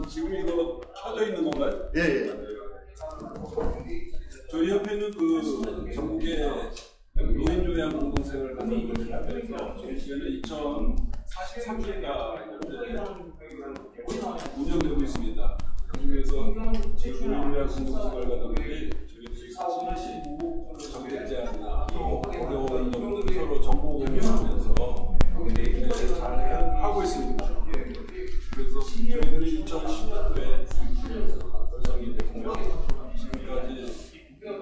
지금 이거 켜져 있는 건가요? 예, 예. 저희 협회는 그 전국의 노인요양공동생활 가정부에서 저희는 2043년가 운영되고 있습니다. 그중에서 노인요양공동생활 가정부들이 저희들이 사실 정책제안이나 어려운 점들을 서로 정보 공유하면서 잘 하고 있습니다. 그래서 저희들이 2010년도에 결성이 됐고 지금까지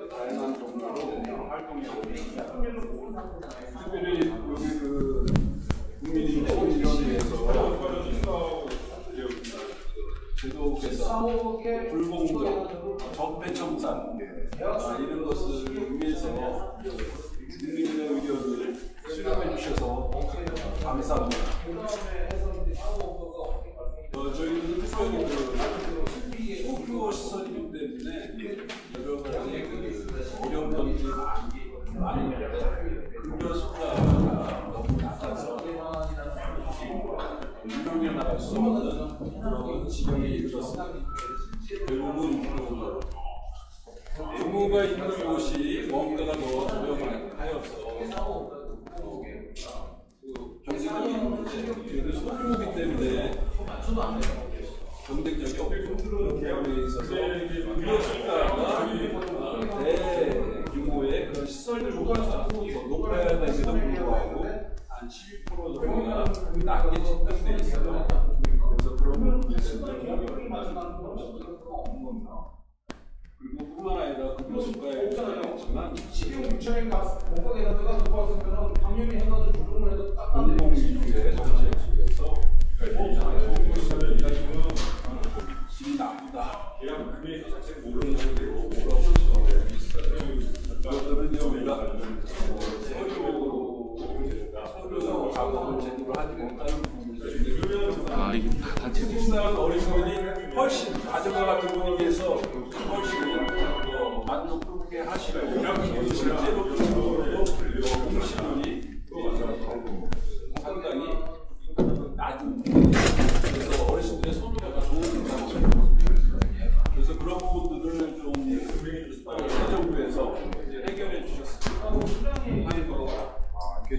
다양한 정보로 활동하고 있습니다. 특별히 여기 그 국민인권위원회에서 제도 개선, 불공정, 적폐청산 이런 것을 위해서 국민의 의견을 수렴해 주셔서 감사합니다. 저희는 특별히 소규모 시설이기 때문에 여러 가지 어려운 점들이 많이 있는데 급여 수가가 너무 낮아서 유명에 나갈 수 없는 그런 지경에 이르렀습니다. 결국은 의무가 있는 곳이 뭔가가 더 저렴하여서 경쟁력이 있는데 소규모이기 때문에 경쟁력이 없고 그런 부분에 있어서 급여 수가가 대규모의 그런 시설들보다 더 높아야 됨에도 불구하고 한 12% 정도가 낮게 책정되어 있어요. 그래서 그런 부분에 그리고 뿐만 아니라 급여 수가에 있지만 시경구청에 공과 계산서가 들어왔으면 당연히 해가지고 조정을 해서 딱 공공 위주의 정책 속에서 질이 나쁘다. 계약 금액 자체 모르는 식으로 뭐라고 볼 수 있어요. 그것들은 우리가 서류 작업을 제대로 하지 못하는 부분들이 이게 다 태국사람 어린이들이 훨씬 가정과 같은 분위기에서 훨씬 만족스럽게 하시고 실제로 공시률이 상당히 낮은 그래서 어르신들의 소비가 좋은 그래서 그런 부분들을 좀 정부에서 해결해 주셨으면 하는 거로 이게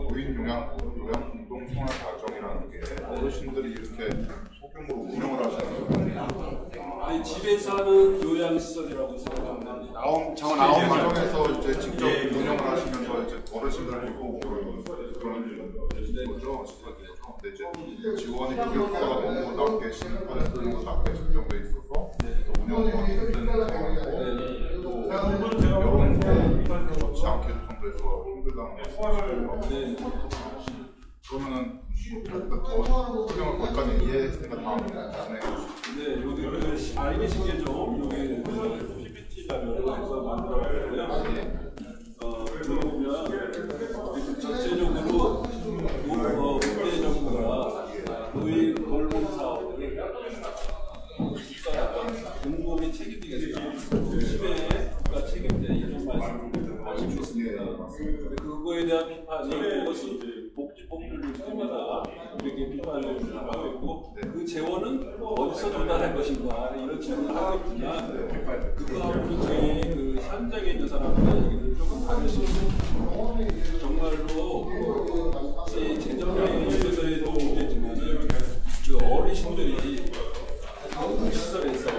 노인 요양공동생활 가정이라는 게 어르신들이 이렇게 소규모로 운영을 하시는 거예요. 아니 집에서 하는 요양시설이라고 생각하면 됩니다. 아홉 가정에서 이제 직접 운영을 하시면서 이제 어르신들을 보고 그런 거죠. 근데 이제 지원이 급여수가 너무 낮게 10% 정도 낮게 책정돼 있어서 또 운영이 힘든 상황이고 또 여론도 좋지 않게 정도에서 힘들다는 말씀이시고 그러면은 더 설명을 거기까지 이해했으니까 다음 진행해 주시죠. 네, 여기 알기 쉽게 좀 여기 PPT 자료로 해서 만들었고요. 그러고 보면 전체적으로 국내 정부가 노인 돌봄 사업을 공공의 책임이겠죠. 중심에 국가 책임자 이런 말씀을 하시고 있습니다. 그거에 대한 비판이 그것은 복지법률 때마다 이렇게 비판을 하고 있고 그 재원은 어디서 전달할 것인가 이런 질문을 하고 있지만 그거하고는 저희 그 현장에 있는 사람들의 얘기를 조금 다를 수 있습니다. 정말로 재정에 있어서의 도움이 되지만 그 어르신들이 시설에서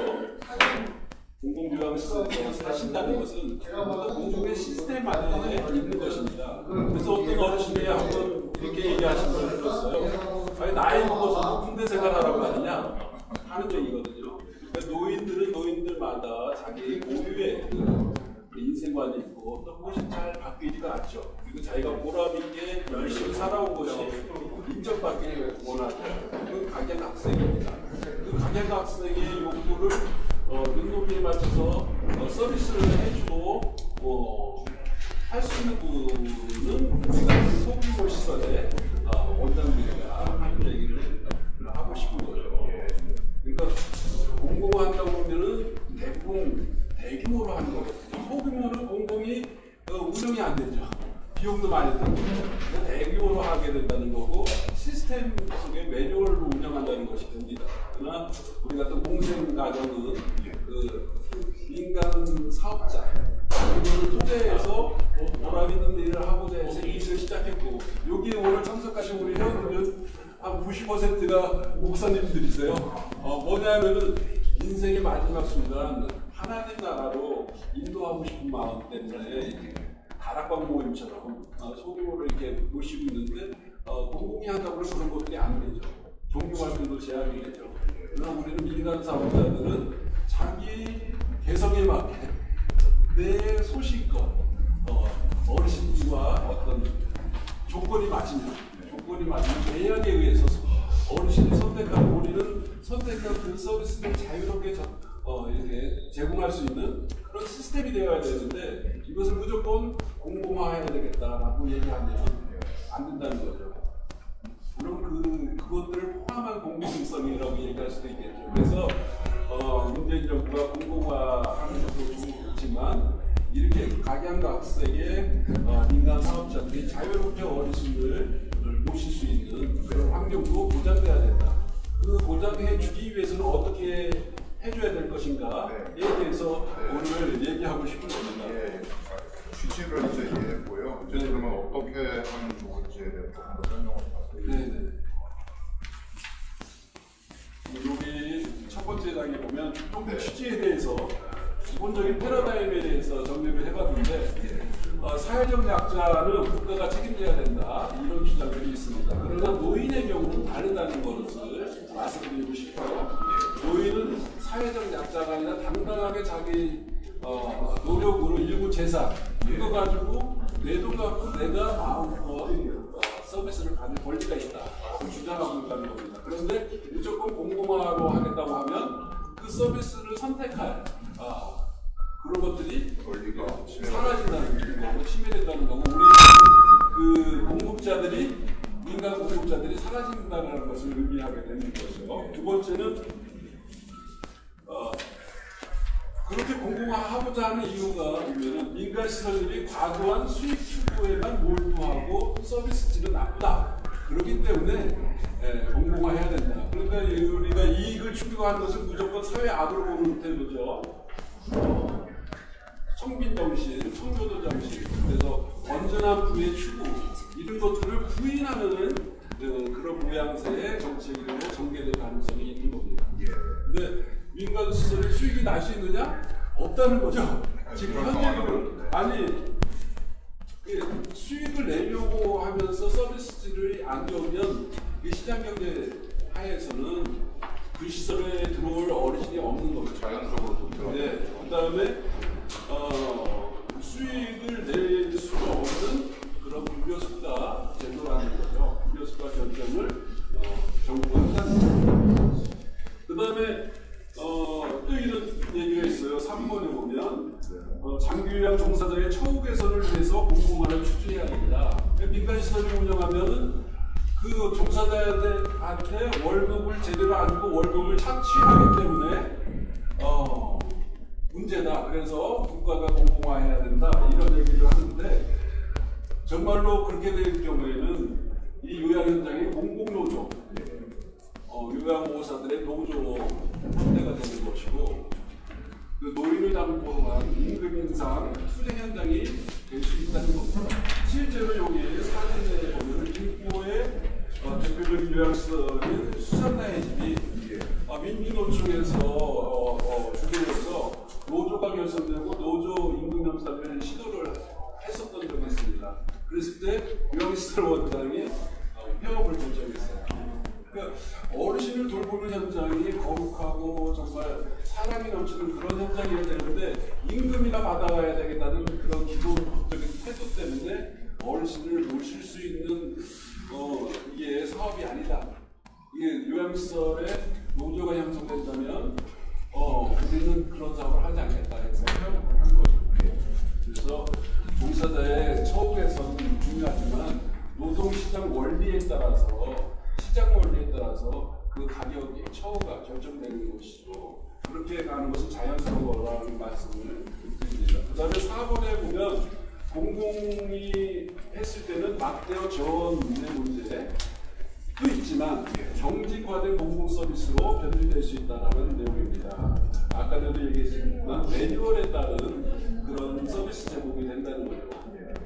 공공요양시설에서 사신다는 것은 공공의 시스템 안에 있는 것입니다. 그래서 어떤 어르신들이 한번 이렇게 얘기하신 걸 들었어요. 아니 나이 먹어서 군대 생활하라고 하느냐 하는 얘기거든요. 그러니까 노인들은 노인들마다 자기 고유의 인생관이 있고 또 그것이 잘 바뀌지가 않죠. 그리고 자기가 보람있게 열심히 살아온 것이 인정받기를 원하죠. 그 각양학생입니다. 그 각양학생의 욕구를 능력에 맞춰서 서비스를 해주고 할 수 있는 부분은 우리가 소규모 시설에 원장님과 하는 얘기를 하고 싶은 거죠. 그러니까 공공한다고 보면은 대부분 대규모로 하는 거거든요. 소규모는 공공이 운영이 안 되죠. 비용도 많이 들고 대규모로 하게 된다는 거고 시스템 속에 매뉴얼로 운영한다는 것이 됩니다. 그러나 우리 같은 공생 가정은 그 민간 사업자 이거를 토대에서 보람 있는 일을 하고자 해서 이 일을 시작했고 여기에 오늘 참석하신 우리 회원들은 한 90%가 목사님들이세요. 뭐냐면은 인생의 마지막 순간 하나님 나라로 인도하고 싶은 마음 때문에 다락방 모임처럼 소규모로 이렇게 모시고 있는데 공공이 한다고 해서 그런 것들이 안 되죠. 종교 활동도 제한이 되죠. 그러나 우리는 민간 사업자들은 자기 개성에 맞게 내 소신껏 어르신과 어떤 조건이 맞으면 계약에 의해서 어르신이 선택하고 우리는 선택한 그 서비스를 자유롭게 이렇게 제공할 수 있는 그런 시스템이 되어야 되는데 이것을 무조건 공공화해야 되겠다라고 얘기하면 안 된다는 거죠. 물론 그것들을 포함한 공공성이라고 얘기할 수도 있겠죠. 그래서 문재인 정부가 공공화하는 것도 좋지만 이렇게 각양각색의 민간 사업자들이 자유롭게 어르신을 모실 수 있는 그런 환경도 보장돼야 된다. 그 보장해 주기 위해서는 어떻게 해줘야 될 것인가에 대해서 오늘 얘기하고 싶은 겁니다. 취지를 이제 이해했고요. 이제 그러면 어떻게 하면 좋을지에 대해서 한번 설명을 네네. 여기 첫 번째 장에 보면 좀 취지에 대해서 기본적인 패러다임에 대해서 정리를 해봤는데 사회적 약자는 국가가 책임져야 된다 이런 주장들이 있습니다. 그러나 노인의 경우는 다르다는 것을 말씀드리고 싶어요. 노인은 사회적 약자가 아니라 당당하게 자기 노력으로 일부 재산 이거 가지고 내 돈 갖고 내가 마음껏 서비스를 받는 권리가 있다 주장하고 있다는 겁니다. 그런데 무조건 공공화로 하겠다고 하면 그 서비스를 선택할 그런 것들이 권리가 사라진다는 거고 침해된다는 거고 우리 그 공급자들이 민간 공급자들이 사라진다는 것을 의미하게 되는 것이죠. 두 번째는 그렇게 공공화하고자 하는 이유가 보면은 민간 시설들이 과도한 수익 추구에만 몰두하고 서비스질은 나쁘다. 그렇기 때문에 공공화해야 된다. 그러니까 우리가 이익을 추구하는 것은 무조건 사회 악으로 보는 태도죠. 청빈 정신, 청교도 정신, 그래서 건전한 부의 추구 이런 것들을 부인하는 그런 모양새의 정책으로 전개될 가능성이 있는 겁니다. 근데 민간 시설에 수익이 날 수 있느냐? 없다는 거죠. 지금 현재는 아니 수익을 내려고 하면서 서비스들이 안 좋으면 이 시장 경제 하에서는 그 시설에 들어올 어르신이 없는 겁니다. 자연적으로 네. 그다음에 수익을 낼 수가 없는 그런 불교수가 제도라는 거죠. 불교수가 결정을 정부가 한다는 거죠. 그다음에 또 이런 얘기가 있어요. 3번에 보면 장기요양 종사자의 처우 개선을 위해서 공공화를 추진해야 됩니다. 민간 시설을 운영하면은 그 종사자한테 월급을 제대로 안 주고 월급을 착취하기 때문에 문제다. 그래서 국가가 공공화해야 된다. 이런 얘기를 하는데 정말로 그렇게 될 경우에는 이 요양 현장이 공공노조, 요양보호사들의 노조로 확대가 되는 것이고 그 노인을 담보로 한 임금 인상 투쟁 현장이 될 수 있다는 겁니다. 실제로 여기 사진에 보면 인포의 대표적인 요양시설인 수산나의 집이 민주노총에서 주도해서 노조가 결성되고 노조 임금 인상을 시도를 했었던 적이 있습니다. 그랬을 때 요양시설 원장이 폐업을 결정했어요. 그러니까 어르신을 돌보는 현장이 거룩하고 정말 사랑이 넘치는 그런 현장이어야 되는데 임금이나 받아가야 되겠다는 그런 기본적인 태도 때문에 어르신을 모실 수 있는 이게 사업이 아니다. 이게 요양시설에 노조가 형성된다면 우리는 그런 사업을 하지 않겠다 해서 폐업을 한 거죠. 그래서 종사자의 처우 개선은 중요하지만 노동시장 원리에 따라서 시장 원리에 따라서 그 가격이 처우가 결정되는 것이죠. 그렇게 가는 것은 자연스러운 거라는 말씀을 드립니다. 그 다음에 4번에 보면 공공이 했을 때는 막대어 저원의 문제도 있지만 정직화된 공공 서비스로 변질될 수 있다는 내용입니다. 아까도 얘기했지만 매뉴얼에 따른 그런 서비스 제공이 된다는 거죠.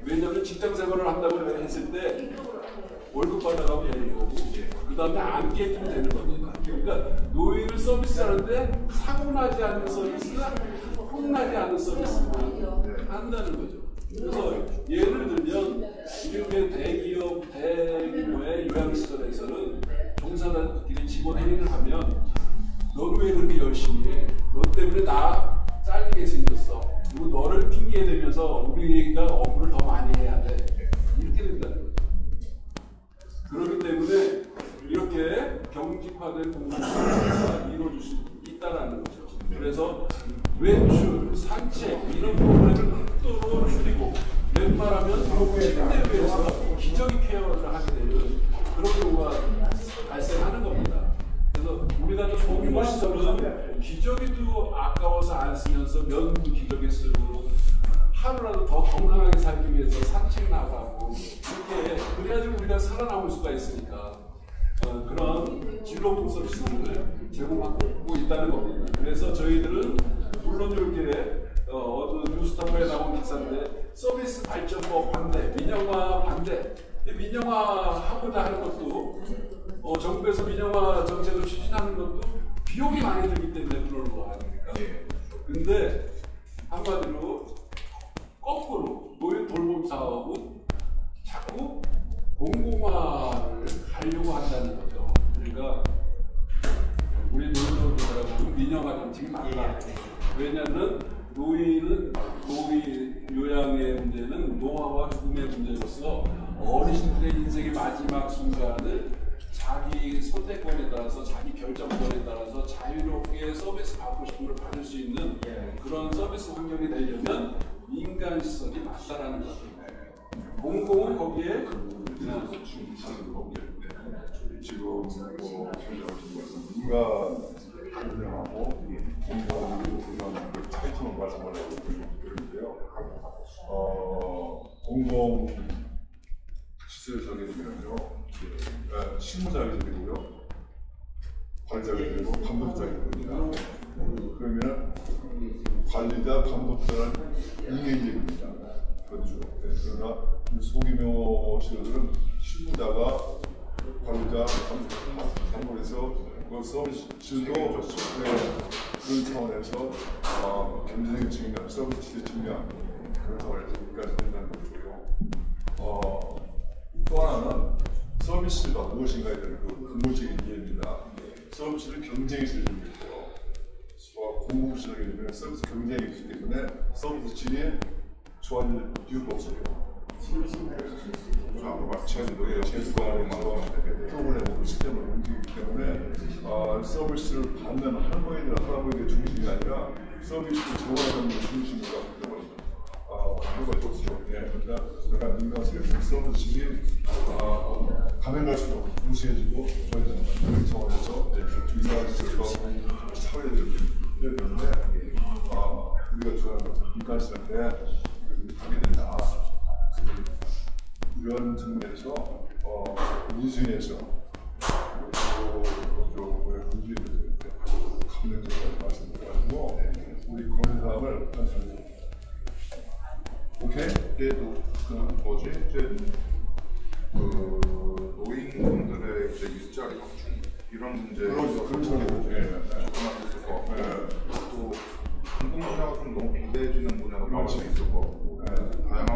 왜냐하면 직장 생활을 한다고 했을 때 월급 받아가면 되는 거고 그 다음에 안 깨지면 되는 겁니다. 그러니까 노인을 서비스하는데 사고나지 않는 서비스, 혼나지 않는 서비스만 한다는 거죠. 그래서 예를 들면 이렇게 대기업, 대규모의 요양시설에서는 종사자들끼리 직원 회의를 하면 너는 왜 그렇게 열심히 해? 너 때문에 나 잘리게 생겼어. 그리고 너를 핑계 대면서 우리가 업무를 더 많이 해야 돼. 이렇게 된다는 거죠. 그렇기 때문에 이렇게 경직화된 공공서비스가 이루어질 수 있다는 거죠. 그래서 외출, 산책 이런 프로그램을 극도로 줄이고 웬만하면 침대 위에서 기저귀 케어를 하게 되는 그런 경우가 발생하는 겁니다. 그래서 우리가 소규모 시설은 기저귀도 아까워서 안 쓰면서 면 기저귀 쓰고 하루라도 더 건강하게 살기 위해서 산책 나가고 이렇게 그래야지 우리가 살아남을 수가 있으니까 그런 진로공 서비스를 제공하고 있다는 겁니다. 그래서 저희들은 물론 이렇게 어느 뉴스타파에 나온 기사인데 서비스 발전법 반대, 민영화 반대. 민영화하고자 하는 것도 정부에서 민영화 정책을 추진하는 것도 비용이 많이 들기 때문에 그러는 거 아닙니까? 근데 한마디로 거꾸로 노인 돌봄 사업은 자꾸 공공화를 하려고 한다는 거죠. 그러니까 우리 노인들하고 민영화 정책이 맞다. 왜냐하면 노인은 노인 요양의 문제는 노화와 죽음의 문제로서 어르신들의 인생의 마지막 순간을 자기 선택권에 따라서 자기 결정권에 따라서 자유롭게 서비스 받고 싶은 걸 받을 수 있는 그런 서비스 환경이 되려면 민간시설이 맞다라는 거죠. 공공은 거기에 지금 민간 운영하고 공공 이런 차이점을 말씀을 드리는데요. 공공 시설 설계되면요, 실무자가 되고요, 관리자가 되고 감독자가 됩니다. 그러면 관리자, 감독자는 임의직입니다. 그렇죠. 그러나 소규모 시설들은 실무자가 관리자, 감독에서 그 서비스도 그런 차원에서 경제적인 측면, 서비스 측면 그런 차원에서 여기까지 된다는 거고요. 또 하나는 서비스가 무엇인가에 대한 그 근본적인 이해입니다. 서비스는 경쟁이 있을 수 있고요. 공공시설이기 때문에 서비스 경쟁이 있기 때문에 서비스 질이 좋아질 이유가 없어요. 제도관에서 프로그램 시스템을 움직이기 때문에 서비스를 받는 할머니들, 할아버지의 중심이 아니라 서비스를 제공하는 중심으로 이유가 좋죠. 그러니까 민간에서 서비스들이 가면 갈수록 무시해지고 저희들은 그런 차원에서 민간시설과 사회를 해야 되는데 우리가 좋아하는 민간시설인데 하게 된다. 이런 측면에서 민주주의에서 국민들한테 감명적인 말씀드려가지고 우리 고민 사업을 하는 오케이? 그때도 그 뭐지? 이제 노인분들의 이제 일자리 확충 이런 문제 그런 소리죠. 또 공공 분야가 좀 너무 비대해지는 분야가 나올 수 있을 것 같고 다양한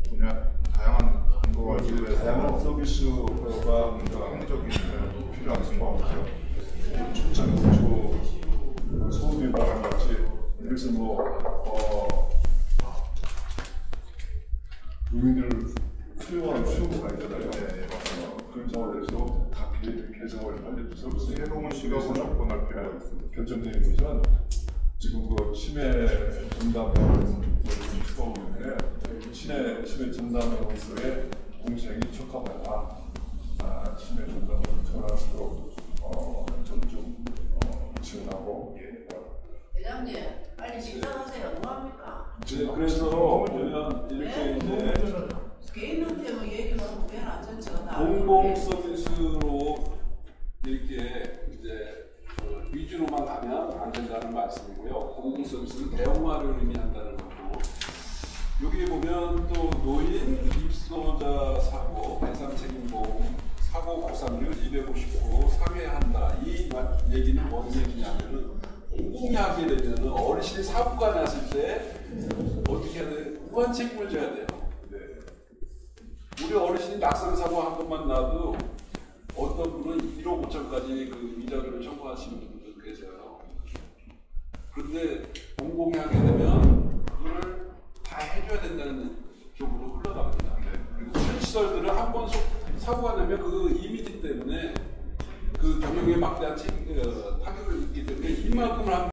분야, 다양한 근거와 이유에서 다양한 서비스가 합리적인 필요한 것 같아요. 춘천 구조 소비 마찬가지. 그래서 국민들 필요한 수요가 있잖아요. 그런 상황에서 다 개성을 살릴 서비스 새로운 시각을 접근할 필요가 있습니다. 결정적인 것은 지금 그 치매 전담병원을 추구하고 있는데 치매 전담병원에서의 공생이 적합하다. 치매 전담병원 전화수로 전좀 지원하고 대장님, 빨리 식사하세요. 뭐합니까? 그래서 보면 이렇게 이제 개인한테 뭐 얘기하면 왜안 전체가 다 공공 서비스로 이렇게 이제 위주로만 가면 안 된다는 말씀이고요. 공공 서비스는 대형화를 의미한다는 거고, 여기 보면 또 노인 입소자 사고 배상 책임보험 사고 보상률 259 상회한다. 이 얘기는 뭔 얘기냐면은 공공이 하게 되면은 어르신이 사고가 났을 때 어떻게 해야 돼? 무한 책임을 져야 돼요. 우리 어르신이 낙상 사고 한 번만 나도 어떤 분은 1억 5천까지 그 위자료를 청구하시는 분들 계세요. 그런데 공공이 하게 되면 그걸 다 해줘야 된다는 쪽으로 흘러갑니다. 그리고 시설들을 한 번 사고가 나면 그 이미지 때문에 그 경영에 막대한 타격을 입기 때문에 이만큼을 한